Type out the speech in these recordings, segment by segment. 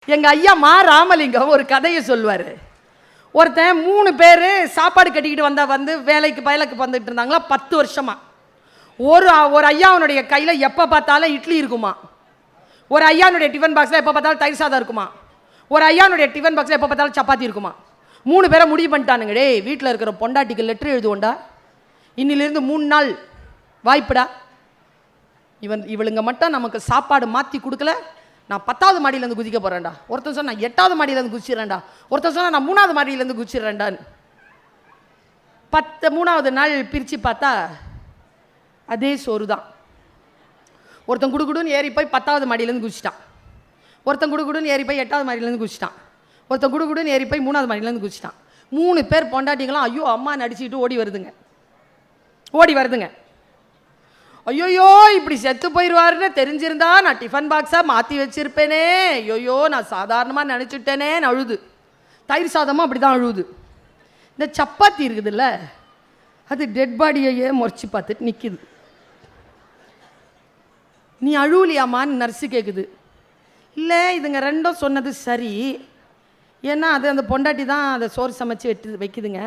எங்க ஐயா மா ராமலிங்கம் ஒரு கதையை சொல்வாரு. ஒருத்தன் 3 பேர் சாப்பாடு கட்டிக்கிட்டு வந்து வேலைக்கு வந்துட்டு இருந்தாங்களா 10 வருஷமா. ஒரு ஐயாவுடைய கையில எப்ப பார்த்தாலும் இட்லி இருக்குமா, ஒரு ஐயானுடைய டிஃபன் பாக்ஸ்ல எப்ப பார்த்தாலும் தயிர் சாதம் இருக்குமா, ஒரு ஐயானுடைய டிஃபன் பாக்ஸ்ல எப்ப பார்த்தாலும் சப்பாத்தி இருக்குமா. 3 பேரை முடிவு பண்ணிட்டானுங்க, டே வீட்டில் இருக்கிற பொண்டாட்டிக்கு லெட்டர் எழுதுவோண்டா, இன்னிலிருந்து 3 நாள் வாய்ப்புடா, இவளுங்க மட்டும் நமக்கு சாப்பாடு மாற்றி கொடுக்கல, நான் 10வது மாடியிலேருந்து குதிக்க போகிறேன்டா. ஒருத்தன் சொன்னா நான் 8வது மாடியிலேருந்து குதிச்சிடறேன்டா, ஒருத்தன் சொன்னா நான் 3வது மாடியிலேருந்து குதிச்சிடறேன்டான்னு. 3வது நாள் பிரித்து பார்த்தா அதே சோறு தான். ஒருத்தன் குடுகுடுன்னு ஏறி போய் 10வது மாடியிலேருந்து குதிச்சிட்டான், ஒருத்தன் குடுகுடுன்னு ஏறி போய் 8வது மாடியிலேருந்து குதிச்சிட்டான், ஒருத்தன் குடுகுடுன்னு ஏறி போய் 3வது மாடியிலேருந்து குதிச்சிட்டான். 3 பேர் பொண்டாட்டிங்களாம் ஐயோ அம்மா நடிச்சுக்கிட்டு ஓடி வருதுங்க. ஐயோயோ இப்படி செத்து போயிடுவாருன்னு தெரிஞ்சிருந்தா நான் டிஃபன் பாக்ஸாக மாற்றி வச்சிருப்பேனே, ஐயோயோ நான் சாதாரணமாக நினச்சிட்டேனே அழுது. தயிர் சாதமாக அப்படி தான் அழுவுது. இந்த சப்பாத்தி இருக்குதுல்ல, அது டெட் பாடியையே முறைச்சி பார்த்துட்டு நிற்கிது. நீ அழுவலியாமான்னு நர்ஸு கேட்குது. இல்லை இதுங்க ரெண்டும் சொன்னது சரி, ஏன்னா அது அந்த பொண்டாட்டி தான் அதை சோறு சமைச்சு வைக்குதுங்க.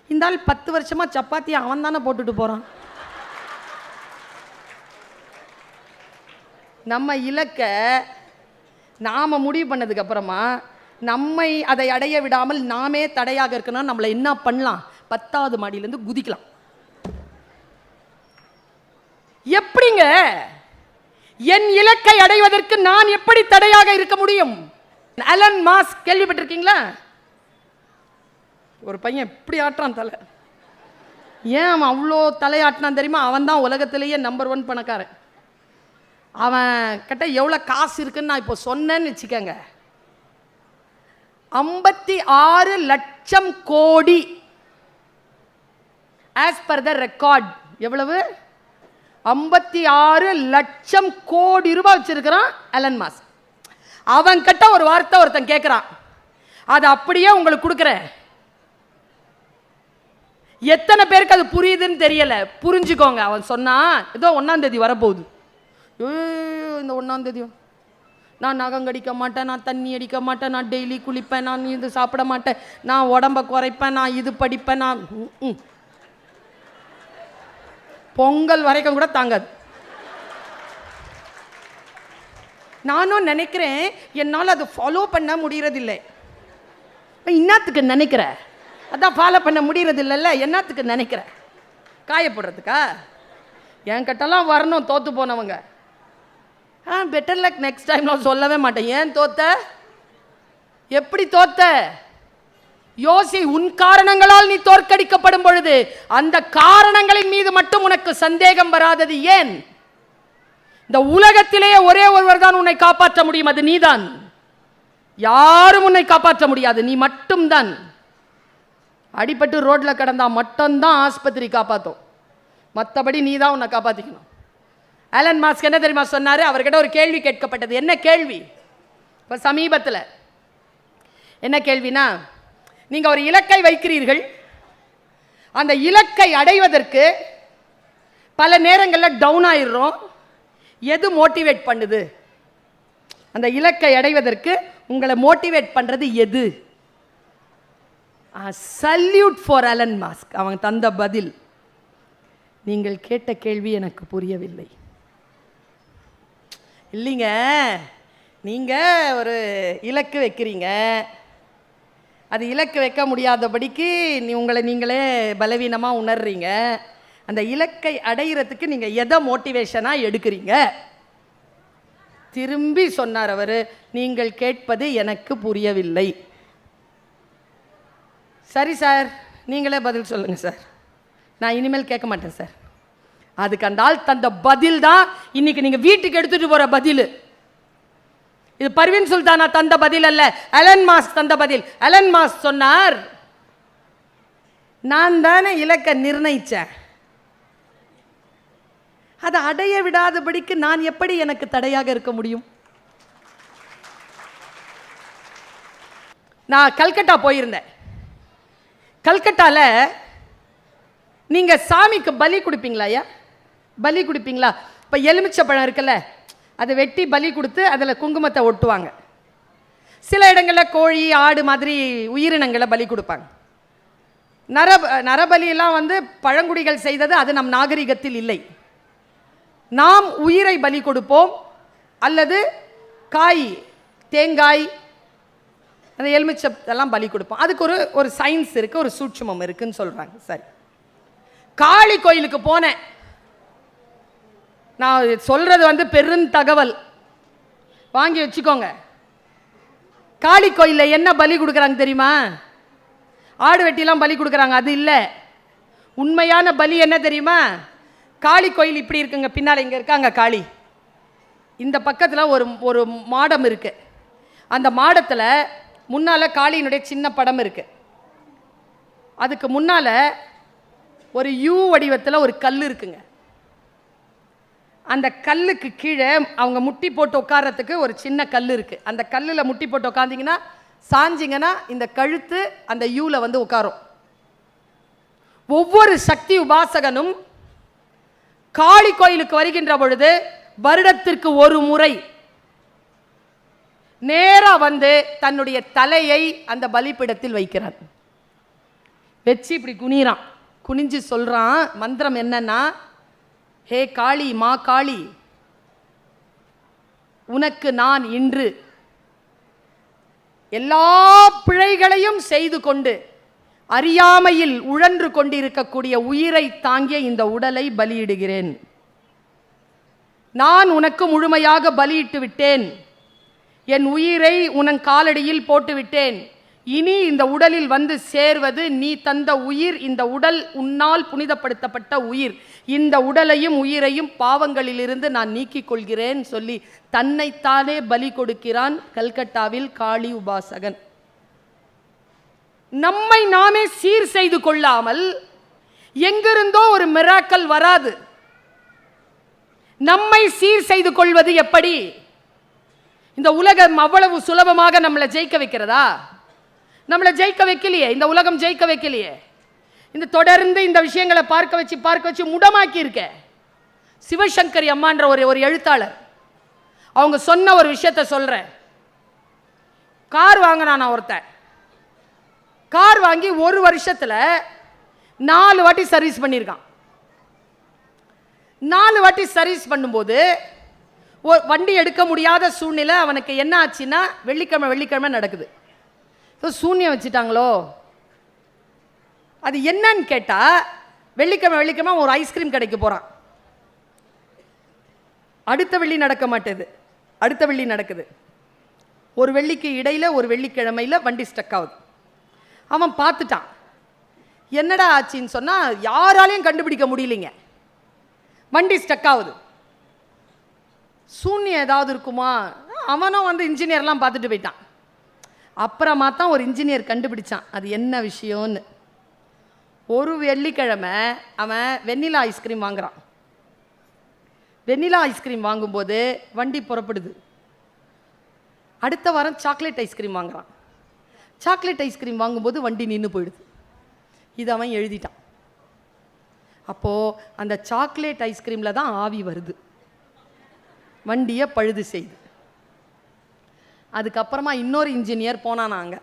இந்த ஆள் 10 வருஷமாக சப்பாத்தியை அவன் தானே போட்டுட்டு போகிறான். நம்ம இலக்கை நாம் முடிவு பண்ணதுக்கப்புறமா நம்மை அதை அடைய விடாமல் நாமே தடையாக இருக்கணும். நம்மளை என்ன பண்ணலாம், 10வது மாடியிலேருந்து குதிக்கலாம். எப்படிங்க என் இலக்கை அடைவதற்கு நான் எப்படி தடையாக இருக்க முடியும்? அலன் மாஸ்க் கேள்விப்பட்டிருக்கீங்களா? ஒரு பையன் எப்படி ஆட்டுறான் தலை. ஏன் அவன் அவ்வளோ தலையாட்டினான் தெரியுமா? அவன் தான் உலகத்திலேயே நம்பர் 1 பணக்காரன். அவன் கிட்ட எவ்வளோ காசு இருக்குன்னு நான் இப்போ சொன்னேன்னு வச்சுக்கோங்க, 56 லட்சம் கோடி ஆஸ் பர் த ரெக்கார்ட். எவ்வளவு? 56 லட்சம் கோடி ரூபாய் வச்சிருக்கிறான் அலன் மாஸ்க். அவன் கிட்ட ஒரு வார்த்தை ஒருத்தன் கேட்கிறான், அது அப்படியே உங்களுக்கு கொடுக்குறேன், எத்தனை பேருக்கு அது புரியுதுன்னு தெரியல, புரிஞ்சுக்கோங்க. அவன் சொன்னா ஏதோ 1ஆம் தேதி வரப்போகுது, இந்த 1ஆம் தேதி நான் நகம் கடிக்க மாட்டேன், நான் தண்ணி அடிக்க மாட்டேன், நான் டெய்லி குளிப்பேன், நான் இது சாப்பிட மாட்டேன், நான் உடம்ப குறைப்பேன், நான் இது படிப்பேன், நான் பொங்கல் வரைக்கும் கூட தாங்காது. நானும் நினைக்கிறேன் என்னால் அதை ஃபாலோ பண்ண முடியறதில்லை. என்னத்துக்கு நினைக்கிற? அதான் ஃபாலோ பண்ண முடியறது இல்லைல்ல, என்னத்துக்கு நினைக்கிற? காயப்படுறதுக்கா? என் கிட்டலாம் வரணும் தோற்று போனவங்க. பெட்டர் லக் நெக்ஸ்ட் டைம்லாம் சொல்லவே மாட்டேன். ஏன் தோத்த? எப்படி தோத்த? யோசி. உன் காரணங்களால் நீ தோற்கடிக்கப்படும் பொழுது அந்த காரணங்களின் மீது மட்டும் உனக்கு சந்தேகம் வராதது ஏன்? இந்த உலகத்திலேயே ஒரே ஒருவர் தான் உன்னை காப்பாற்ற முடியும், அது நீதான். யாரும் உன்னை காப்பாற்ற முடியாது, நீ மட்டும்தான். அடிபட்டு ரோட்ல கிடந்தா மட்டும்தான் ஆஸ்பத்திரி காப்பாற்றும், மற்றபடி நீ தான் உன்னை காப்பாற்றிக்கணும். அலன் மாஸ்க் என்ன தெரியுமா சொன்னாரு? அவர்கிட்ட ஒரு கேள்வி கேட்கப்பட்டது. என்ன கேள்வி? இப்போ சமீபத்தில் என்ன கேள்வினா, நீங்கள் ஒரு இலக்கை வைக்கிறீர்கள், அந்த இலக்கை அடைவதற்கு பல நேரங்களில் டவுன் ஆயிடுறோம், எது மோட்டிவேட் பண்ணுது? அந்த இலக்கை அடைவதற்கு உங்களை மோட்டிவேட் பண்ணுறது எது? Salute for Elon Musk. அவங்க தந்த பதில், நீங்கள் கேட்ட கேள்வி எனக்கு புரியவில்லை. இல்லைங்க, நீங்கள் ஒரு இலக்கு வைக்கிறீங்க, அது இலக்கு வைக்க முடியாதபடிக்கு உங்களை நீங்களே பலவீனமாக உணர்றீங்க. அந்த இலக்கை அடைகிறதுக்கு நீங்கள் எதை மோட்டிவேஷனாக எடுக்கிறீங்க? திரும்பி சொன்னார் அவர், நீங்கள் கேட்பது எனக்கு புரியவில்லை. சரி சார், நீங்களே பதில் சொல்லுங்கள் சார், நான் இனிமேல் கேட்க மாட்டேன் சார். அதுக்கு அந்த ஆள் தந்த பதில் தான் இன்னைக்கு நீங்கள் வீட்டுக்கு எடுத்துகிட்டு போகிற பதில். இது பர்வீன் சுல்தானா தந்த பதில் அல்ல, அலன் மாஸ்க் தந்த பதில். அலன் மாஸ்க் சொன்னார், நான் தானே இலக்கை நிர்ணயிச்சேன், அதை அடைய விடாதபடிக்கு நான் எப்படி எனக்கு தடையாக இருக்க முடியும்? நான் கல்கட்டா போயிருந்தேன். கல்கட்டால நீங்க சாமிக்கு பலி கொடுப்பீங்களா? ஐயா பலி கொடுப்பீங்களா? இப்போ எலுமிச்சை பழம் இருக்குல்ல, அதை வெட்டி பலி கொடுத்து அதில் குங்குமத்தை ஒட்டுவாங்க. சில இடங்களில் கோழி ஆடு மாதிரி உயிரினங்களை பலி கொடுப்பாங்க. நரபலியெல்லாம் வந்து பழங்குடிகள் செய்தது, அது நம் நாகரிகத்தில் இல்லை. நாம் உயிரை பலி கொடுப்போம், அல்லது காய், தேங்காய், அந்த எலுமிச்செல்லாம் பலி கொடுப்போம். அதுக்கு ஒரு சயின்ஸ் இருக்குது, ஒரு சூட்சுமம் இருக்குன்னு சொல்கிறாங்க. சரி, காளி கோயிலுக்கு போனேன். நான் சொல்கிறது வந்து பெருந்தகவல், வாங்கி வச்சுக்கோங்க. காளி கோயிலில் என்ன பலி கொடுக்குறாங்க தெரியுமா? ஆடு வெட்டிலாம் பலி கொடுக்குறாங்க, அது இல்லை. உண்மையான பலி என்ன தெரியுமா? காளி கோயில் இப்படி இருக்குங்க, பின்னால் இங்கே இருக்காங்க காளி. இந்த பக்கத்தில் ஒரு மாடம் இருக்கு. அந்த மாடத்தில் முன்னால் காளியினுடைய சின்ன படம் இருக்கு. அதுக்கு முன்னால் ஒரு யூ வடிவத்தில் ஒரு கல் இருக்குங்க. அந்த கல்லுக்கு கீழே அவங்க முட்டி போட்டு உட்கார்றதுக்கு ஒரு சின்ன கல் இருக்கு. அந்த கல்லில் முட்டி போட்டு உட்காந்திங்கன்னா, சாஞ்சிங்கன்னா இந்த கழுத்து அந்த யூவில் வந்து உட்காரும். ஒவ்வொரு சக்தி உபாசகனும் காளி கோயிலுக்கு வருகின்ற பொழுது வருடத்திற்கு ஒரு முறை நேரா வந்து தன்னுடைய தலையை அந்த பலிப்பிடத்தில் வைக்கிறான். வச்சு இப்படி குனிறான். குனிஞ்சு சொல்றான், மந்திரம் என்னன்னா, ஹே காளி, மா காளி, உனக்கு நான் இன்று எல்லா பிழைகளையும் செய்து கொண்டு அறியாமையில் உழன்று கொண்டிருக்கக்கூடிய உயிரை தாங்கிய இந்த உடலை பலியிடுகிறேன். நான் உனக்கு முழுமையாக பலியிட்டு விட்டேன். என் உயிரை உனன் காலடியில் போட்டுவிட்டேன். இனி இந்த உடலில் வந்து சேர்வது நீ தந்த உயிர். இந்த உடல் உன்னால் புனிதப்படுத்தப்பட்ட உயிர். இந்த உடலையும் உயிரையும் பாவங்களிலிருந்து நான் நீக்கிக் கொள்கிறேன் சொல்லி தன்னைத்தானே பலி கொடுக்கிறான் கல்கட்டாவில் காளி உபாசகன். நம்மை நாமே சீர் செய்து கொள்ளாமல் எங்கிருந்தோ ஒரு மிராக்கல் வராது. நம்மை சீர் செய்து கொள்வது எப்படி? இந்த உலகம் அவ்வளவு சுலபமாக நம்மளை ஜெயிக்க வைக்கிறதா? நம்மளை ஜெயிக்க வைக்கலையே, இந்த உலகம் ஜெயிக்க வைக்கலையே. இந்த தொடர்ந்து இந்த விஷயங்களை பார்க்க வச்சு முடமாக்கி இருக்க. சிவசங்கரி அம்மான்ற ஒரு எழுத்தாளர், அவங்க சொன்ன ஒரு விஷயத்தை சொல்றேன். கார் வாங்கினான் ஒருத்தன். கார் வாங்கி ஒரு வருஷத்துல 4 வாட்டி சர்வீஸ் பண்ணியிருக்கான். 4 வாட்டி சர்வீஸ் பண்ணும்போது வண்டி எடுக்க முடியாத சூழ்நிலை அவனுக்கு என்ன ஆச்சுன்னா, வெள்ளிக்கிழமை நடக்குது. சூன்யம் வச்சுட்டாங்களோ, அது என்னன்னு கேட்டா, வெள்ளிக்கிழமை ஒரு ஐஸ்கிரீம் கடைக்கு போறான். அடுத்த வெள்ளி நடக்க மாட்டேது, அடுத்த வெள்ளி நடக்குது. ஒரு வெள்ளிக்கு இடையில ஒரு வெள்ளிக்கிழமையில வண்டி ஸ்டக் ஆகுது. அவன் பார்த்துட்டான், என்னடா ஆச்சுன்னு சொன்னா யாராலையும் கண்டுபிடிக்க முடியலைங்க, வண்டி ஸ்டக் ஆகுது. சூன்யம் ஏதாவது இருக்குமா? அவனும் வந்து இன்ஜினியர்லாம் பார்த்துட்டு போயிட்டான். அப்புறமா தான் ஒரு இன்ஜினியர் கண்டுபிடிச்சான் அது என்ன விஷயம்னு. ஒரு வெள்ளிக்கிழமை அவன் வெண்ணிலா ஐஸ்கிரீம் வாங்குறான். வெண்ணிலா ஐஸ்கிரீம் வாங்கும்போது வண்டி புறப்படுது. அடுத்த வாரம் சாக்லேட் ஐஸ்கிரீம் வாங்குறான். சாக்லேட் ஐஸ்கிரீம் வாங்கும்போது வண்டி நின்று போயிடுது. இது அவன் எழுதிட்டான். அப்போது அந்த சாக்லேட் ஐஸ்கிரீமில் தான் ஆவி வருது, வண்டியை பழுது செய்து. அதுக்கப்புறமா இன்னொரு இன்ஜினியர் போனானாங்க.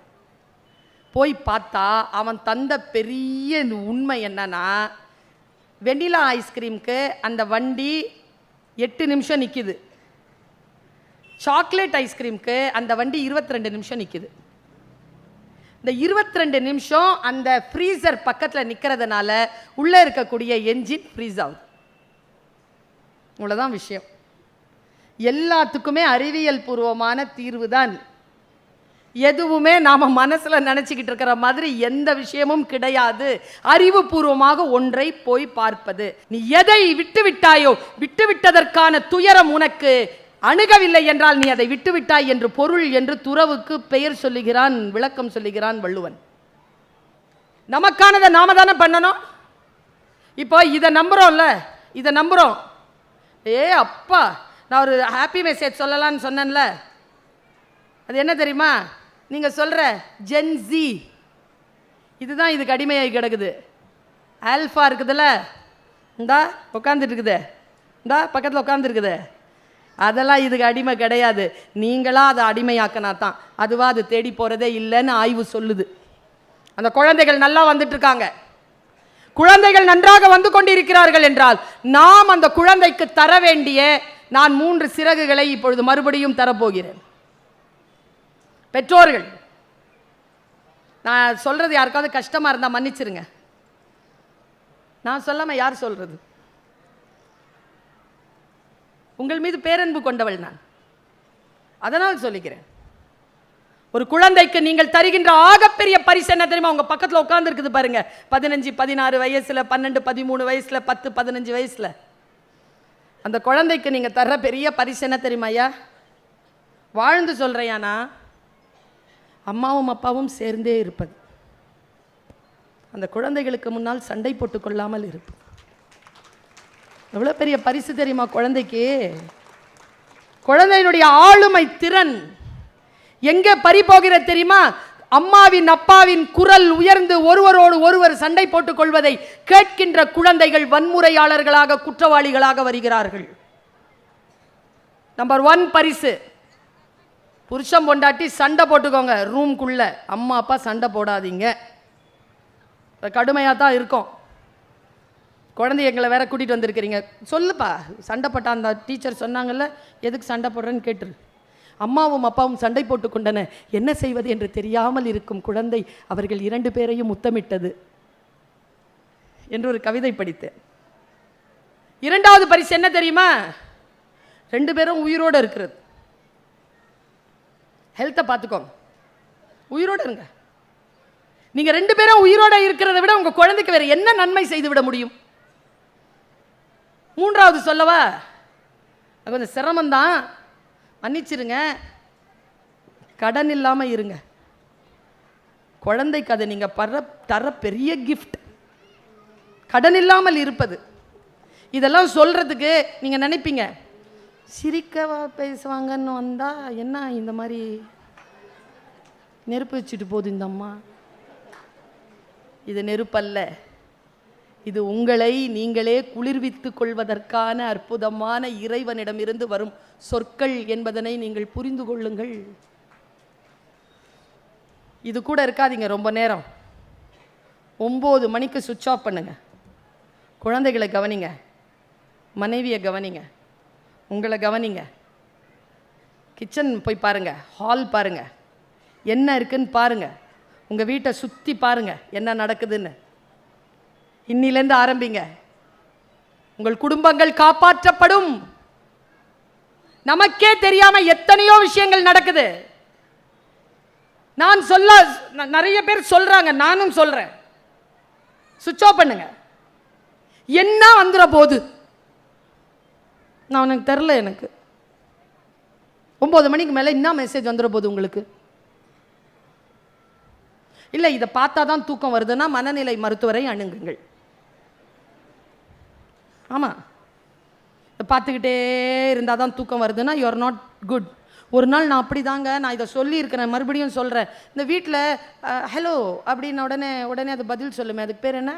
போய் பார்த்தா அவன் தந்த பெரிய உண்மை என்னன்னா, வெண்ணிலா ஐஸ்கிரீமுக்கு அந்த வண்டி 8 நிமிஷம் நிற்கிது, சாக்லேட் ஐஸ்கிரீமுக்கு அந்த வண்டி 22 நிமிஷம் நிற்கிது. இந்த 22 நிமிஷம் அந்த ஃப்ரீசர் பக்கத்தில் நிற்கிறதுனால உள்ளே இருக்கக்கூடிய என்ஜின் ஃப்ரீஸ் ஆகுது. இவ்வளோதான் விஷயம். எல்லாத்துக்குமே அறிவியல் பூர்வமான தீர்வு தான். எதுவுமே நாம் மனசில் நினச்சிக்கிட்டு இருக்கிற மாதிரி எந்த விஷயமும் கிடையாது. அறிவுபூர்வமாக ஒன்றை போய் பார்ப்பது. நீ எதை விட்டுவிட்டாயோ, விட்டுவிட்டதற்கான துயரம் உனக்கு அணுகவில்லை என்றால் நீ அதை விட்டுவிட்டாய் என்று பொருள் என்று துறவுக்கு பெயர் சொல்லுகிறான், விளக்கம் சொல்லுகிறான் வள்ளுவன். நமக்கானதை நாம தானே பண்ணணும். இப்போ இதை நம்புறோம்ல, இதை நம்புறோம். அப்பா, நான் ஒரு ஹாப்பி மெசேஜ் சொல்லலான்னு சொன்னேன்ல, அது என்ன தெரியுமா? நீங்க சொல்ற ஜென்சி, இதுதான் இதுக்கு அடிமையாகி கிடக்குது. ஆல்ஃபா இருக்குதுல்ல, இந்தா உட்காந்துட்டு இருக்குது, இந்தா பக்கத்தில் உட்காந்துருக்குது. அதெல்லாம் இதுக்கு அடிமை கிடையாது. நீங்களா அதை அடிமையாக்கினா தான். அதுவா அது தேடி போகிறதே இல்லைன்னு ஆய்வு சொல்லுது. அந்த குழந்தைகள் நல்லா வந்துட்டு இருக்காங்க. குழந்தைகள் நன்றாக வந்து கொண்டிருக்கிறார்கள் என்றால் நாம் அந்த குழந்தைக்கு தர வேண்டிய நான் 3 சிறகுகளை இப்பொழுது மறுபடியும் தரப்போகிறேன். பெற்றோர்கள், நான் சொல்றது யாருக்காவது கஷ்டமா இருந்தா மன்னிச்சிருங்க. நான் சொல்லாம யார் சொல்றது? உங்கள் மீது பேரன்பு கொண்டவள் நான், அதனால் சொல்லிக்கிறேன். ஒரு குழந்தைக்கு நீங்கள் தருகின்ற ஆகப்பெரிய பரிசு என்ன தெரியுமா? உங்க பக்கத்தில் உட்கார்ந்து இருக்குது பாருங்க, 15 16 வயசுல, 12 13 வயசுல, 10 15 வயசுல, அந்த குழந்தைக்கு நீங்க தர்ற பெரிய பரிசு என்ன தெரியுமா ஐயா? வாழ்ந்து சொல்றேன்னா அம்மாவும் அப்பாவும் சேர்ந்தே இருப்பது. அந்த குழந்தைகளுக்கு முன்னால் சண்டை போட்டுக் கொள்ளாமல் இருப்பது. எவ்வளவு பெரிய பரிசு தெரியுமா குழந்தைக்கு? குழந்தையினுடைய ஆளுமை திறன் எங்கே பறிபோகிற தெரியுமா? அம்மாவின் அப்பாவின் குரல் உயர்ந்து ஒருவரோடு ஒருவர் சண்டை போட்டுக் கொள்வதை கேட்கின்ற குழந்தைகள் வன்முறையாளர்களாக, குற்றவாளிகளாக வருகிறார்கள். நம்பர் 1 பரிசு, புருஷன் பொண்டாட்டி சண்டை போட்டுக்கோங்க ரூம்குள்ள. அம்மா அப்பா சண்டை போடாதீங்க. கடுமையாக தான் இருக்கும். குழந்தை எங்களை வேற கூட்டிகிட்டு வந்திருக்கிறீங்க, சொல்லுப்பா சண்டை போட்டா. அந்த டீச்சர் சொன்னாங்கல்ல, எதுக்கு சண்டை போடுறேன்னு கேட்டுரு. அம்மாவும் அப்பாவும் சண்டை போட்டுக் கொண்டன, என்ன செய்வது என்று தெரியாமல் இருக்கும் குழந்தை அவர்கள் 2 பேரையும் முத்தமிட்டது என்று ஒரு கவிதை படித்தேன். 2வது பரிசு என்ன தெரியுமா? 2 பேரும் உயிரோடு இருக்கிறது. ஹெல்த்தை பார்த்துக்கோங்க, உயிரோடு இருங்க. நீங்க 2 பேரும் உயிரோட இருக்கிறத விட உங்க குழந்தைக்கு வேற என்ன நன்மை செய்து விட முடியும்? 3வது சொல்லவா? கொஞ்சம் சிரமம்தான், மன்னிச்சிருங்க. கடன் இல்லாம இருங்க. குழந்தைக்கு அதை நீங்க தர பெரிய கிஃப்ட், கடன் இல்லாமல் இருப்பது. இதெல்லாம் சொல்றதுக்கு நீங்க நினைப்பீங்க, சிரிக்கவா பேசுவாங்கன்னு வந்தா என்ன இந்த மாதிரி நெருப்பு வச்சுட்டு போகுது இந்த அம்மா. இது நெருப்பல்ல, இது உங்களை நீங்களே குளிர்வித்துக் கொள்வதற்கான அற்புதமான இறைவனிடமிருந்து வரும் சொற்கள் என்பதனை நீங்கள் புரிந்து கொள்ளுங்கள். இது கூட இருக்காதீங்க ரொம்ப நேரம். 9 மணிக்கு சுவிட்ச் ஆஃப் பண்ணுங்க. குழந்தைகளை கவனிங்க, மனைவியை கவனிங்க, உங்களை கவனிங்க. கிச்சன் போய் பாருங்க, ஹால் பாருங்க, என்ன இருக்குன்னு பாருங்க, உங்கள் வீட்டை சுற்றி பாருங்க என்ன நடக்குதுன்னு. இன்னிலேருந்து ஆரம்பிங்க. உங்கள் குடும்பங்கள் காப்பாற்றப்படும். நமக்கே தெரியாம எத்தனையோ விஷயங்கள் நடக்குது. நான் நிறைய பேர் சொல்றாங்க, நானும் சொல்றேன், சுவிட்ச் ஆஃப் பண்ணுங்க. என்ன வந்துற போது நான் எனக்கு தெரியல. எனக்கு 9 மணிக்கு மேல என்ன மெசேஜ் வந்துற போது உங்களுக்கு? இல்லை இதை பார்த்தா தான் தூக்கம் வருதுன்னா மனநிலை மருத்துவரை அணுகுங்கள். ஆமாம், இதை பார்த்துக்கிட்டே இருந்தால் தான் தூக்கம் வருதுன்னா யூ ஆர் நாட் குட். ஒரு நாள் நான் அப்படி தாங்க, நான் இதை சொல்லியிருக்கிறேன், மறுபடியும் சொல்கிறேன். இந்த வீட்டில் ஹலோ அப்படின்னு உடனே அது பதில் சொல்லுமே, அதுக்கு பேர் என்ன?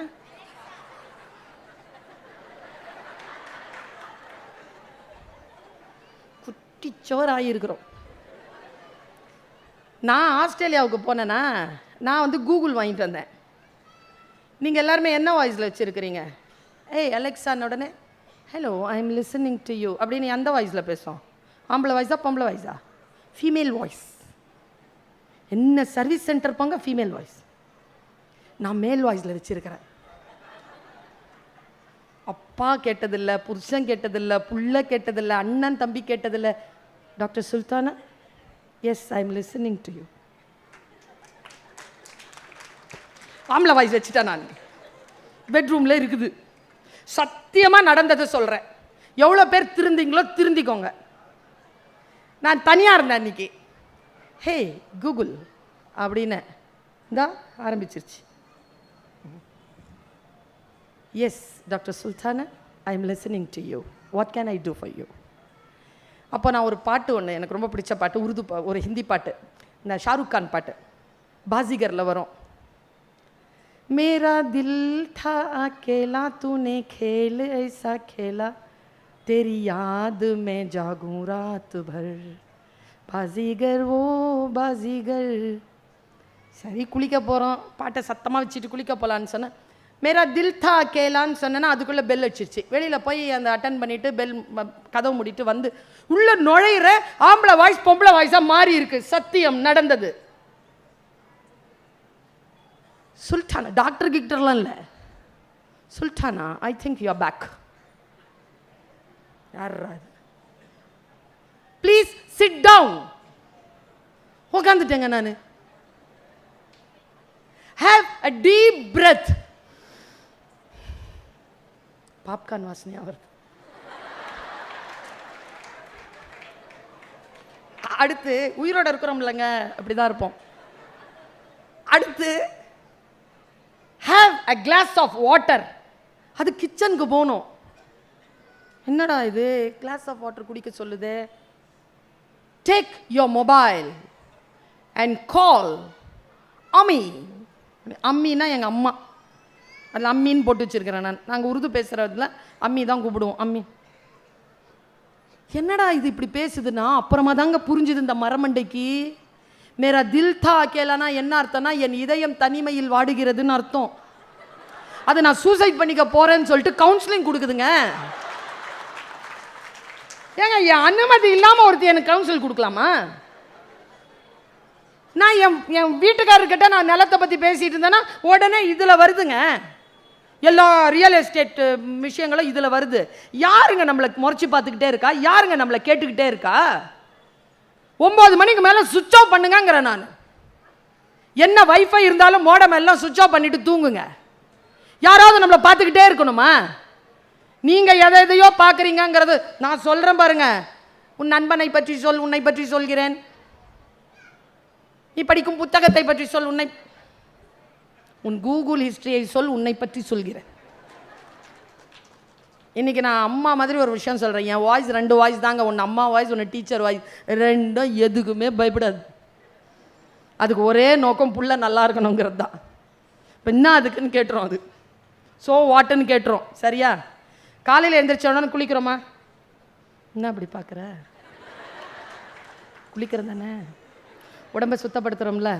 குட்டிச்சோர் ஆகியிருக்கிறோம். நான் ஆஸ்திரேலியாவுக்கு போனேன்னா நான் வந்து கூகுள் வாங்கிட்டு வந்தேன். நீங்கள் எல்லாருமே என்ன வாய்ஸில் வச்சுருக்கிறீங்க? ஏய் அலெக்ஸான்னு உடனே hello I am listening to you அப்படின்னு எந்த வாய்ஸில் பேசுவோம்? ஆம்பளை வாய்ஸா பொம்பளை வாய்ஸா? Female voice. என்ன சர்வீஸ் சென்டர் போங்க ஃபீமேல் வாய்ஸ். நான் மேல் வாய்ஸில் வச்சுருக்கிறேன். அப்பா கேட்டதில்லை, புருஷன் கேட்டதில்லை, புள்ள கேட்டதில்லை, அண்ணன் தம்பி கேட்டதில்லை. Doctor Sultana, yes I am listening to you. ஆம்பளை வாய்ஸ் வச்சுட்டா நான் பெட்ரூமில் இருக்குது. சத்தியமாக நடந்ததை சொல்கிறேன். எவ்வளோ பேர் திருந்திங்களோ திருந்திக்கோங்க. நான் தனியாக இருந்தேன் அன்றைக்கி. ஹே கூகுள் அப்படின்னு இந்தா ஆரம்பிச்சிருச்சு. Yes doctor Sultana I am listening to you, what can I do for you. அப்போ நான் ஒரு பாட்டு ஒன்று எனக்கு ரொம்ப பிடிச்ச பாட்டு, உருது ஒரு ஹிந்தி பாட்டு, இந்த ஷாருக் கான் பாட்டு, பாசிகரில் வரும். मेरा दिल था अकेला तूने खेल ऐसा खेला तेरी याद में जागूं रात भर बाजीगर वो बाजीगर. சரி குளிக்க போகிறோம், பாட்டை சத்தமாக வச்சுட்டு குளிக்க போகலான்னு சொன்னேன். மேரா தில் தா கேலான்னு சொன்னேன்னா அதுக்குள்ளே பெல் அடிச்சிருச்சு. வெளியில் போய் அந்த அட்டன் பண்ணிவிட்டு பெல் கதவு மூடிட்டு வந்து உள்ளே நுழையிற ஆம்பளை வாய்ஸ் பொம்பளை வாய்ஸாக மாறி இருக்கு. சத்தியம் நடந்தது. சுல்டானா, டாக்டர் கிட்டர்லாம் இல்லை, Sultana I think you are back. யார் ப்ளீஸ் சிட் டவுன். உட்காந்துட்டேங்க நான். Have a deep breath. Popcorn வாசனையா வருது. அடுத்து உயிரோட இருக்கிறோம் இல்லைங்க, அப்படிதான் இருப்போம். அடுத்து have a glass of water. அது கிச்சனுக்கு போகணும். என்னடா இது கிளாஸ் ஆஃப் வாட்டர் குடிக்க சொல்லுது. Take your mobile and call அம்மி. அம்மின்னா எங்கள் அம்மா, அதில் அம்மின்னு போட்டு வச்சுருக்கிறேன் நான். நாங்கள் உருது பேசுகிறதுல அம்மி தான் கூப்பிடுவோம், அம்மி. என்னடா இது இப்படி பேசுதுன்னா அப்புறமா தாங்க புரிஞ்சுது இந்த மரமண்டைக்கு. மேரா தில் தா கேலானா என்ன அர்த்தம்னா என் இதயம் தனிமையில் வாடுகிறதுன்னு அர்த்தம். அது நான் சூசைட் பண்ணிக்க போகிறேன்னு சொல்லிட்டு கவுன்சிலிங் கொடுக்குதுங்க. ஏங்க என் அனுமதி இல்லாமல் ஒருத்தி எனக்கு கவுன்சில் கொடுக்கலாமா? நான் என் வீட்டுக்காரர்கிட்ட நான் நிலத்தை பற்றி பேசிகிட்டு இருந்தேன்னா உடனே இதில் வருதுங்க. எல்லா ரியல் எஸ்டேட் விஷயங்களும் இதில் வருது. யாருங்க நம்மளை முறைச்சி பார்த்துக்கிட்டே இருக்கா? யாருங்க நம்மளை கேட்டுக்கிட்டே இருக்கா? 9 மணிக்கு மேலே சுவிட்ச் ஆஃப் பண்ணுங்கிறேன் நான். என்ன வைஃபை இருந்தாலும் மோடம் எல்லாம் சுவிட்ச் ஆஃப் பண்ணிட்டு தூங்குங்க. யாராவது நம்மளை பார்த்துக்கிட்டே இருக்கணுமா? நீங்கள் எதையோ பார்க்குறீங்கிறது நான் சொல்கிறேன் பாருங்க. உன் நண்பனை பற்றி சொல், உன்னை பற்றி சொல்கிறேன். நீ படிக்கும் புத்தகத்தை பற்றி சொல், உன் கூகுள் ஹிஸ்டரியை சொல், உன்னை பற்றி சொல்கிறேன். இன்றைக்கி நான் அம்மா மாதிரி ஒரு விஷயம் சொல்கிறேன். என் வாய்ஸ் 2 வாய்ஸ் தாங்க. ஒன்று அம்மா வாய்ஸ், ஒன்று டீச்சர் வாய்ஸ். ரெண்டும் எதுக்குமே பயப்படாது. அதுக்கு ஒரே நோக்கம் புள்ள நல்லா இருக்கணுங்கிறது தான். இப்போ என்ன அதுக்குன்னு கேட்டுரும். அது ஸோ வாட்டுன்னு கேட்டுரும். சரியா? காலையில் எழுந்திரிச்சோன்னு குளிக்கிறோமா? என்ன அப்படி பார்க்குற? குளிக்கிறது தானே. உடம்பை சுத்தப்படுத்துகிறோம்ல,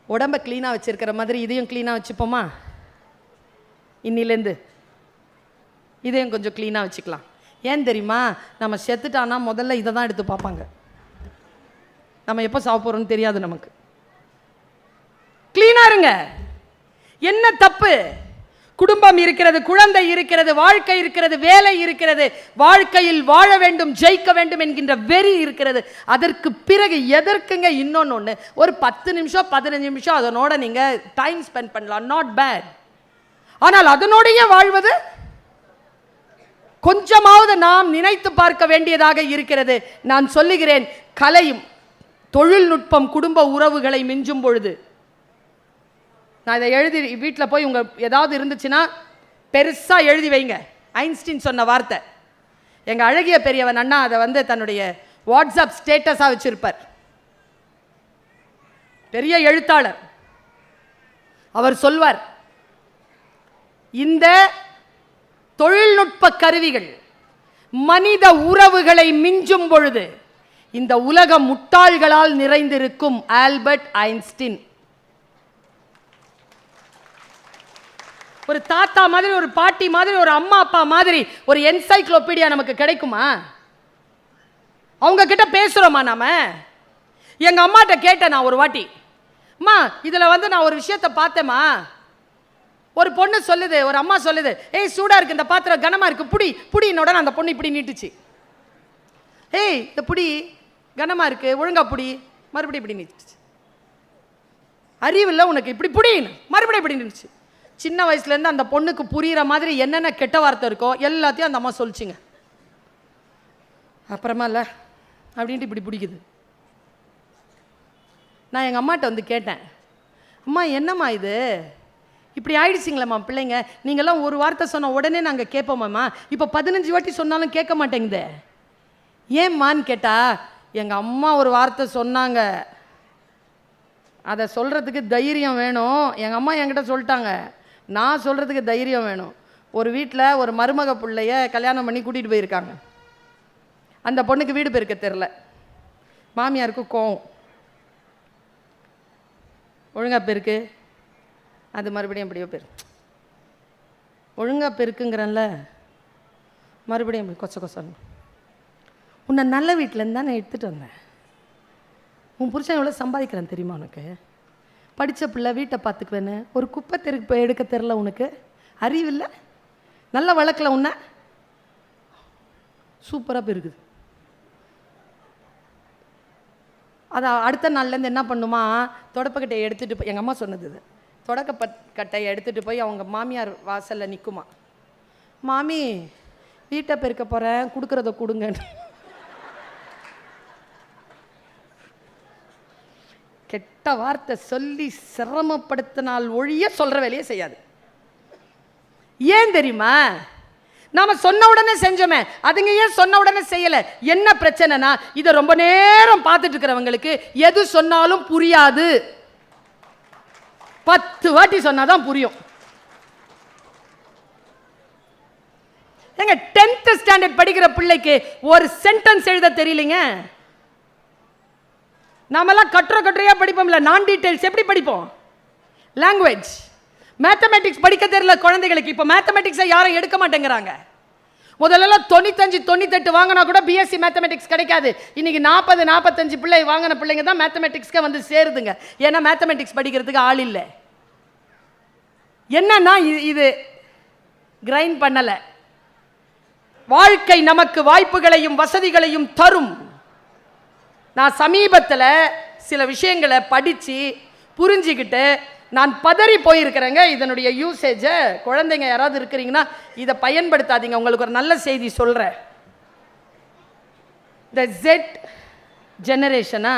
உடம்பை க்ளீனாக வச்சுருக்கிற மாதிரி இதையும் க்ளீனாக வச்சுப்போமா? இன்னிலேருந்து இதையும் கொஞ்சம் க்ளீனாக வச்சுக்கலாம். ஏன் தெரியுமா? நம்ம செத்துட்டானா முதல்ல இதை தான் எடுத்து பார்ப்பாங்க. நம்ம எப்போ சாப்பிட போகிறோம்னு தெரியாது நமக்கு. க்ளீனாக இருங்க. என்ன தப்பு? குடும்பம் இருக்கிறது, குழந்தை இருக்கிறது, வாழ்க்கை இருக்கிறது, வேலை இருக்கிறது, வாழ்க்கையில் வாழ வேண்டும், ஜெயிக்க வேண்டும் என்கின்ற வெறி இருக்கிறது. அதற்கு பிறகு எதற்குங்க இன்னொன்று ஒரு 10 நிமிஷம் 15 நிமிஷம் அதனோட நீங்கள் டைம் ஸ்பெண்ட் பண்ணலாம், நாட் பேட். ஆனால் அதனோடையே வாழ்வது கொஞ்சமாவது நாம் நினைத்து பார்க்க வேண்டியதாக இருக்கிறது. நான் சொல்லுகிறேன், கலையும் தொழில்நுட்பம் குடும்ப உறவுகளை மிஞ்சும் பொழுது. நான் இதை எழுதி வீட்டில் போய் உங்கள் ஏதாவது இருந்துச்சுன்னா பெருசாக எழுதி வைங்க. ஐன்ஸ்டீன் சொன்ன வார்த்தை. எங்கள் அழகிய பெரியவன் அண்ணா அதை தன்னுடைய வாட்ஸ்அப் ஸ்டேட்டஸாக வச்சிருப்பார். பெரிய எழுத்தாளர். அவர் சொல்வார், இந்த தொழில்நுட்ப கருவிகள் மனித உறவுகளை மிஞ்சும் பொழுது இந்த உலகம் முட்டாள்களால் நிறைந்திருக்கும். Albert Einstein. ஒரு தாத்தா மாதிரி, ஒரு பாட்டி மாதிரி, ஒரு அம்மா அப்பா மாதிரி ஒரு என்சைக்ளோபீடியா நமக்கு கிடைக்குமா? அவங்க கிட்ட பேசுறோமா நாம? எங்க அம்மாட்ட கேட்டேன் நான் ஒரு வாட்டி, அம்மா இதுல நான் ஒரு விஷயத்தை பார்த்தேம்மா. ஒரு பொண்ணு சொல்லுது, ஒரு அம்மா சொல்லுது, ஏய் சூடா இருக்கு இந்த பாத்திரம், கனமா இருக்கு, புடி புடினோட அந்த பொண்ணு இப்படி நீட்டுச்சு. ஏய் இந்த புடி கனமா இருக்கு, ஒழுங்கா புடி, மறுபடியும் இப்படி நீட்டுச்சு. அறிவில்லை உனக்கு, இப்படி புடின்னு மறுபடியும் இப்படி நின்றுச்சு. சின்ன வயசுலேருந்து அந்த பொண்ணுக்கு புரிகிற மாதிரி என்னென்ன கெட்ட வார்த்தை இருக்கோ எல்லாத்தையும் அந்த அம்மா சொல்லிச்சிங்க. அப்புறமா இல்லை அப்படின்ட்டு இப்படி பிடிக்குது. நான் எங்கள் அம்மாட்ட கேட்டேன், அம்மா என்னம்மா இது இப்படி ஆயிடுச்சிங்களம்மா பிள்ளைங்க, நீங்கள்லாம் ஒரு வார்த்தை சொன்ன உடனே நாங்கள் கேட்போம்மா, இப்போ 15 வாட்டி சொன்னாலும் கேட்க மாட்டேங்குது, ஏம்மான்னு கேட்டா, எங்கள் அம்மா ஒரு வார்த்தை சொன்னாங்க, அதை சொல்கிறதுக்கு தைரியம் வேணும். எங்கள் அம்மா என்கிட்ட சொல்லிட்டாங்க, நான் சொல்கிறதுக்கு தைரியம் வேணும். ஒரு வீட்டில் ஒரு மருமக பிள்ளைய கல்யாணம் பண்ணி கூட்டிகிட்டு போயிருக்காங்க. அந்த பொண்ணுக்கு வீடு பெருக்க தெரில. மாமியாருக்கு கோவம். ஒழுங்கா பெருக்கு, அது மறுபடியும் எப்படியோ ஒழுங்கா பெருக்குங்கிறல்ல, மறுபடியும் கொச்ச கொசன்னு. உன்னை நல்ல வீட்டிலேருந்து தான் நான் எடுத்துகிட்டு வந்தேன். உன் புருஷன் எவ்வளோ சம்பாதிக்கிறேன் தெரியுமா உனக்கு? படித்த பிள்ளை, வீட்டை பார்த்துக்குவேன்னு ஒரு குப்பை தெருக்கு எடுக்க தெரில உனக்கு? அறிவில்லை? நல்ல வழக்கில் உன்னை சூப்பராக பெருக்குது. அதை அடுத்த நாள்லேருந்து என்ன பண்ணுமா, தொடப்பக்கட்டையை எடுத்துகிட்டு போய், எங்கள் அம்மா சொன்னது இது, தொடக்கப்பட்டையை எடுத்துகிட்டு போய் அவங்க மாமியார் வாசலில் நிற்குமா. மாமி வீட்டை பெருக்க போகிறேன், கொடுக்குறத கொடுங்க. கெட்ட வார்த்தை சொல்லி சிரமப்படுத்தினால் ஒழிய சொல்கிற வேலையே செய்யாது. ஏன் தெரியுமா? நாம சொன்ன உடனே செஞ்சோமே, அதுங்க ஏன் சொன்ன உடனே செய்யல? என்ன பிரச்சனைனா, இதை ரொம்ப நேரம் பார்த்துட்டு இருக்கிறவங்களுக்கு எது சொன்னாலும் புரியாது. 10 வாட்டி சொன்னாதான் புரியும். எங்க 10th ஸ்டாண்டர்ட் படிக்கிற பிள்ளைக்கு ஒரு சென்டென்ஸ் எழுத தெரியலங்க. நாமெல்லாம் கட்டுரையா படிப்போம்ல, நான் டீடைல்ஸ் எப்படி படிப்போம்? லாங்குவேஜ். மேத்தமெட்டிக்ஸ் படிக்க தெரியல குழந்தைகளுக்கு. இப்போ மேத்தமெட்டிக்ஸை யாரும் எடுக்க மாட்டேங்கிறாங்க. முதல்ல 95, 98 வாங்கினா கூட பிஎஸ்சி மேத்தமெட்டிக்ஸ் கிடைக்காது. இன்னைக்கு 40, 45 பிள்ளை வாங்கின பிள்ளைங்க தான் மேத்தமெட்டிக்ஸ்க்கு வந்து சேருதுங்க. ஏன்னா மேத்தமெட்டிக்ஸ் படிக்கிறதுக்கு ஆள் இல்லை. என்னன்னா இது கிரைண்ட் பண்ணல. வாழ்க்கை நமக்கு வாய்ப்புகளையும் வசதிகளையும் தரும். நான் சமீபத்தில் சில விஷயங்களை படித்து புரிஞ்சுக்கிட்டு நான் பதறி போயிருக்கிறேங்க. இதனுடைய யூசேஜை குழந்தைங்க யாராவது இருக்கிறீங்கன்னா இதை பயன்படுத்தாதீங்க. உங்களுக்கு ஒரு நல்ல செய்தி சொல்கிறேன். இந்த ஜெட் ஜெனரேஷனா,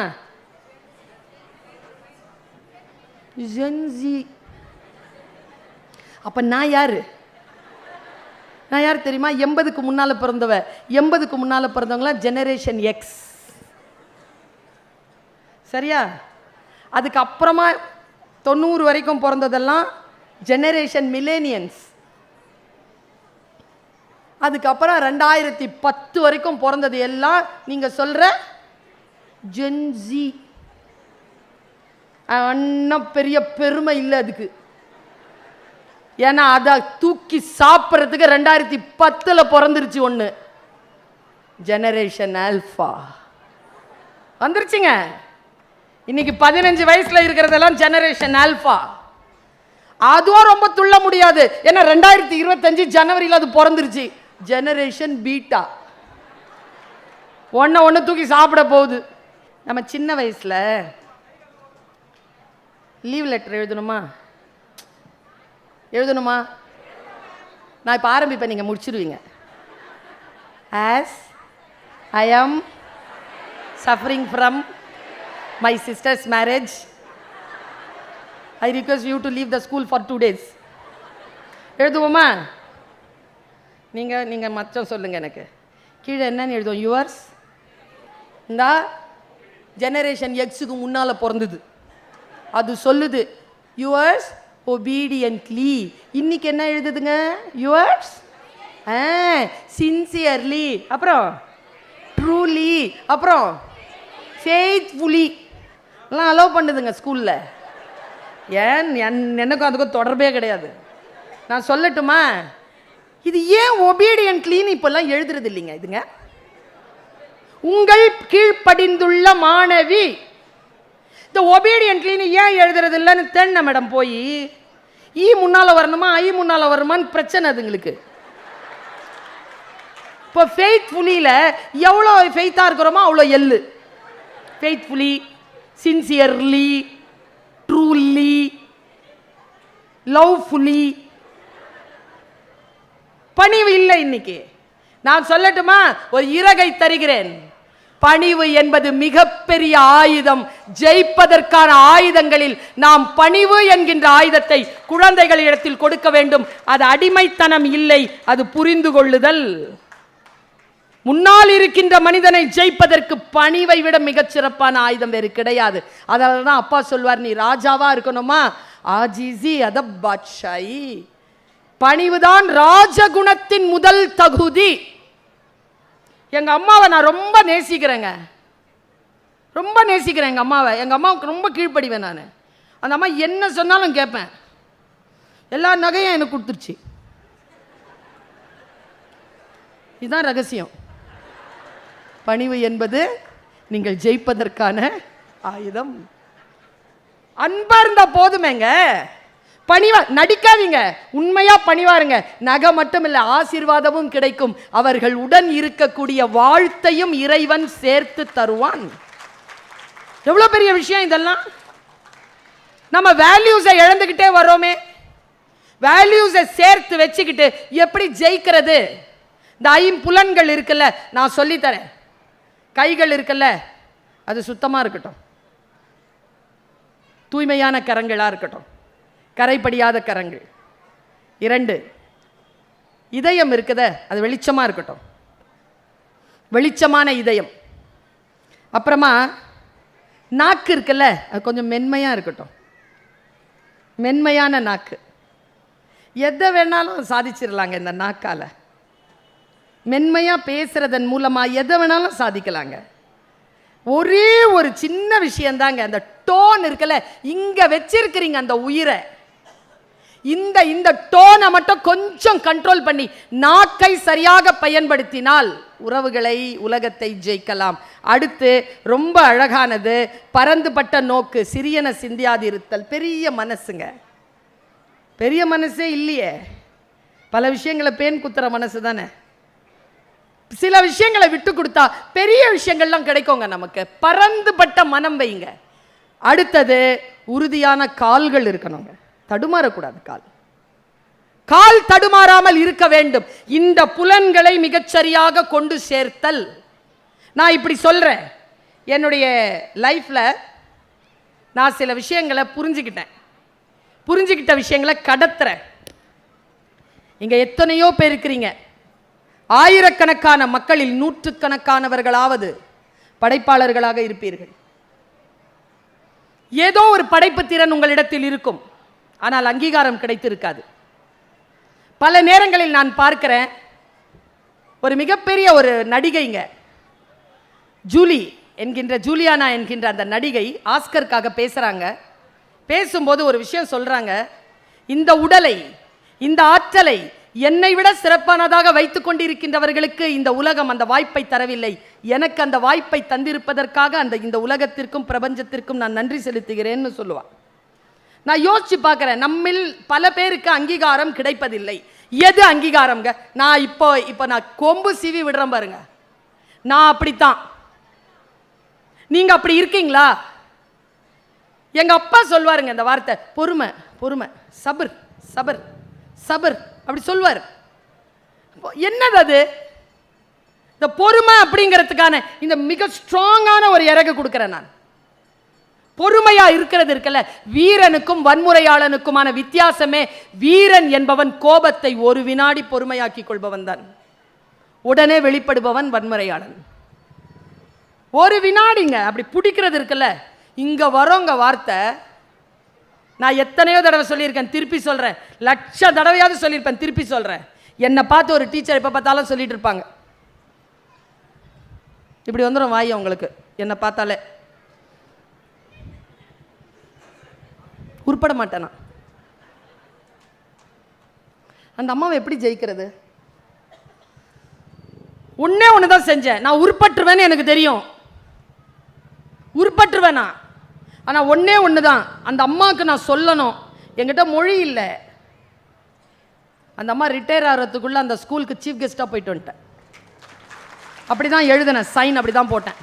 ஜென்ஜி, அப்போ நான் யார் தெரியுமா? 80க்கு முன்னால் பிறந்தவ. 80க்கு முன்னால் பிறந்தவங்களாம் ஜெனரேஷன் எக்ஸ். சரியா? அதுக்கு அப்புறமா 90 வரைக்கும் பிறந்ததெல்லாம் ஜெனரேஷன் மில்லேனியன்ஸ். அதுக்கப்புறம் 2010 வரைக்கும் பிறந்தது எல்லாம் நீங்க சொல்ற ஜென்ஜி. அண்ணன் பெரிய பெருமை இல்லை அதுக்கு. ஏன்னா அதை தூக்கி சாப்பிட்றதுக்கு 2010 பிறந்துருச்சு ஒன்று, ஜெனரேஷன் ஆல்பா வந்துருச்சுங்க. இன்னைக்கு 15 வயசுல இருக்கிறதெல்லாம் ஜெனரேஷன் ஆல்பா. அதுவும் ரொம்ப துள்ள முடியாது. ஏன்னா 2025 ஜனவரியில் அது பிறந்துருச்சு, ஜெனரேஷன் பீட்டா. ஒன்று தூக்கி சாப்பிட போகுது. நம்ம சின்ன வயசுல லீவ் லெட்டர் எழுதணுமா? நான் இப்போ ஆரம்பிப்பேன், நீங்கள் முடிச்சிருவீங்க. ஆஸ் ஐ ஆம் suffering from my sister's marriage, I request you to leave the school for 2 days. எழுதுவோமா? நீங்க மச்சம் சொல்லுங்க. எனக்கு கீழே என்னன்னு எழுதுவோம்? யுவர்ஸ். இந்த ஜெனரேஷன் எக்ஸுக்கு முன்னால் பிறந்தது, அது சொல்லுது யுவர்ஸ் ஒபீடியன்ட்லி. இன்னைக்கு என்ன எழுதுதுங்க? யுவர்ஸ் சின்சியர்லி, அப்புறம் ட்ரூலி, அப்புறம் ஃபெய்த்ஃபுல்லி எல்லாம் அலோவ் பண்ணுதுங்க ஸ்கூலில். ஏன் எனக்கும் அதுக்கும் தொடர்பே கிடையாது. நான் சொல்லட்டுமா? இது ஏன் ஒபீடியன்ட்லின்னு இப்போல்லாம் எழுதுறது இல்லைங்க? இதுங்க உங்கள் கீழ்ப்படிந்துள்ள மாணவி. இந்த ஒபீடியன்ட்லின்னு ஏன் எழுதுறது இல்லைன்னு தென்ன மேடம் போய் ஈ முன்னால் வரணுமா ஐ முன்னால் வரணுமான்னு பிரச்சனை அதுங்களுக்கு. இப்போ ஃபெய்த்ஃபுல்லியில் எவ்வளோ ஃபெய்த்தாக இருக்கிறோமோ அவ்வளோ எள்ளு. Faithfully, sincerely, truly, lovefully. பணிவு இல்லை இன்னைக்கு. நான் சொல்லட்டுமா? ஒரு இறகை தருகிறேன். பணிவு என்பது மிகப்பெரிய ஆயுதம். ஜெயிப்பதற்கான ஆயுதங்களில் நாம் பணிவு என்கின்ற ஆயுதத்தை குழந்தைகளிடத்தில் கொடுக்க வேண்டும். அது அடிமைத்தனம் இல்லை, அது புரிந்து கொள்ளுதல். முன்னால் இருக்கின்ற மனிதனை ஜெயிப்பதற்கு பணிவை விட மிகச் சிறப்பான ஆயுதம் வேறு கிடையாது. அதனால தான் அப்பா சொல்வார், நீ ராஜாவா இருக்கணுமா ஆஜிசி அதப் பாட்ஷாயி. பணிவுதான் ராஜகுணத்தின் முதல் தகுதி. எங்க அம்மாவை நான் ரொம்ப நேசிக்கிறேங்க, ரொம்ப நேசிக்கிறேன் எங்க அம்மாவை. எங்க அம்மாவுக்கு ரொம்ப கீழ்ப்படிவேன் நான். அந்த அம்மா என்ன சொன்னாலும் கேட்பேன். எல்லா நகையும் எனக்கு கொடுத்துருச்சு. இதுதான் ரகசியம். பணிவு என்பது நீங்கள் ஜெயிப்பதற்கான ஆயுதம். அன்பா இருந்தா போதுமேங்க. பணிவா நடிக்காதீங்க, உண்மையா பணிவாருங்க. நகை மட்டும் இல்ல, ஆசீர்வாதமும் கிடைக்கும். அவர்கள் உடன் இருக்கக்கூடிய வாழ்த்தையும் இறைவன் சேர்த்து தருவான். எவ்வளவு பெரிய விஷயம் இதெல்லாம். நம்ம வேல்யூஸை இழந்துகிட்டே வரோமே. வேல்யூஸை சேர்த்து வச்சுக்கிட்டு எப்படி ஜெயிக்கிறது? இந்த ஐம்புலன்கள் இருக்குல்ல, நான் சொல்லித்தரேன். கைகள் இருக்குல்ல, அது சுத்தமா இருக்கட்டும், தூய்மையான கரங்களா இருக்கட்டும், கரைப்படியாத கரங்கள். 2, இதயம் இருக்குத, அது வெளிச்சமா இருக்கட்டும், வெளிச்சமான இதயம். அப்புறமா நாக்கு இருக்குல்ல, அது கொஞ்சம் மென்மையா இருக்கட்டும், மென்மையான நாக்கு. எதை வேணாலும் சாதிச்சிடலாங்க இந்த நாக்கால. மென்மையா பேசுறதன் மூலமா எதை வேணாலும் சாதிக்கலாங்க. ஒரே ஒரு சின்ன விஷயம் தாங்க, அந்த டோன் இருக்குல்ல, இங்க வச்சிருக்கிறீங்க அந்த உயிரை. இந்த டோனை மட்டும் கொஞ்சம் கண்ட்ரோல் பண்ணி நாக்கை சரியாக பயன்படுத்தினால் உறவுகளை, உலகத்தை ஜெயிக்கலாம். அடுத்து ரொம்ப அழகானது, பரந்துபட்ட நோக்கு, சிறியன சிந்தியாதிருத்தல். பெரிய மனசுங்க, பெரிய மனசே இல்லையே. பல விஷயங்களை பேன் குத்துற மனசு தானே. சில விஷயங்களை விட்டு கொடுத்தா பெரிய விஷயங்கள்லாம் கிடைக்குங்க நமக்கு. பரந்துபட்ட மனம் வைங்க. அடுத்தது உறுதியான கால்கள் இருக்கணுங்க, தடுமாறக்கூடாது. கால் தடுமாறாமல் இருக்க வேண்டும். இந்த புலன்களை மிகச்சரியாக கொண்டு சேர்த்தல். நான் இப்படி சொல்றேன், என்னுடைய லைஃப்ல நான் சில விஷயங்களை புரிஞ்சுக்கிட்ட விஷயங்களை கடத்துறேன். இங்க எத்தனையோ பேர் இருக்கிறீங்க, ஆயிரக்கணக்கான மக்களில் நூற்றுக்கணக்கானவர்களாவது படைப்பாளர்களாக இருப்பீர்கள். ஏதோ ஒரு படைப்பு திறன் உங்களிடத்தில் இருக்கும், ஆனால் அங்கீகாரம் கிடைத்திருக்காது. பல நேரங்களில் நான் பார்க்கிறேன், ஒரு மிகப்பெரிய ஒரு நடிகைங்க, ஜூலியானா என்கின்ற அந்த நடிகை ஆஸ்கருக்காக பேசுறாங்க. பேசும்போது ஒரு விஷயம் சொல்றாங்க, இந்த உடலை, இந்த ஆற்றலை என்னை விட சிறப்பானதாக வைத்துக் கொண்டிருக்கின்றவர்களுக்கு இந்த உலகம் அந்த வாய்ப்பை தரவில்லை. எனக்கு அந்த வாய்ப்பை தந்திருப்பதற்காக இந்த உலகத்திற்கும் பிரபஞ்சத்திற்கும் நான் நன்றி செலுத்துகிறேன்னு சொல்லுவாள். நான் யோசிச்சு பார்க்கிறேன், நம்மில் பல பேருக்கு அங்கீகாரம் கிடைப்பதில்லை. எது அங்கீகாரம்ங்க? நான் இப்போ நான் கொம்பு சீவி விடுறேன் பாருங்க, நான் அப்படித்தான். நீங்க அப்படி இருக்கீங்களா? எங்க அப்பா சொல்வாருங்க இந்த வார்த்தை, பொறுமை பொறுமை, சபர் சபர் சபர் அப்படி சொல்வார். என்னது அது? இந்த பொறுமை அப்படிங்கிறதுக்கான இந்த மிக ஸ்ட்ராங்கான ஒரு இறகு கொடுக்கிறேன் நான். பொறுமையா இருக்கிறது இருக்கல, வீரனுக்கும் வன்முறையாளனுக்குமான வித்தியாசமே, வீரன் என்பவன் கோபத்தை ஒரு வினாடி பொறுமையாக்கி கொள்பவன் தான், உடனே வெளிப்படுபவன் வன்முறையாளன். ஒரு வினாடிங்க அப்படி பிடிக்கிறது இருக்குல்ல. இங்க வரோங்க வார்த்தை, நான் எத்தனையோ தடவை சொல்லியிருக்கேன், திருப்பி சொல்றேன், லட்ச தடவையாவது சொல்லியிருப்பேன், திருப்பி சொல்றேன். என்னை பார்த்து ஒரு டீச்சர் எப்ப பார்த்தாலும் சொல்லிட்டு இருப்பாங்க, இப்படி வந்துடும் வாய் உங்களுக்கு, என்னை பார்த்தாலே உருப்பட மாட்டேனா. அந்த அம்மாவை எப்படி ஜெயிக்கிறது? ஒன்னே ஒண்ணுதான் செஞ்சேன், நான் உருப்பற்றுவேன்னு எனக்கு தெரியும், உருப்பற்றுவேனா. ஆனா ஒன்னே ஒண்ணுதான், அந்த அம்மாவுக்கு நான் சொல்லணும், என்கிட்ட மொழி இல்லை. அந்த அம்மா ரிட்டையர் ஆகிறதுக்குள்ள அந்த ஸ்கூலுக்கு சீஃப் கெஸ்டா போயிட்டு வந்துட்டேன். அப்படிதான் எழுதினேன், சைன் அப்படிதான் போட்டேன்.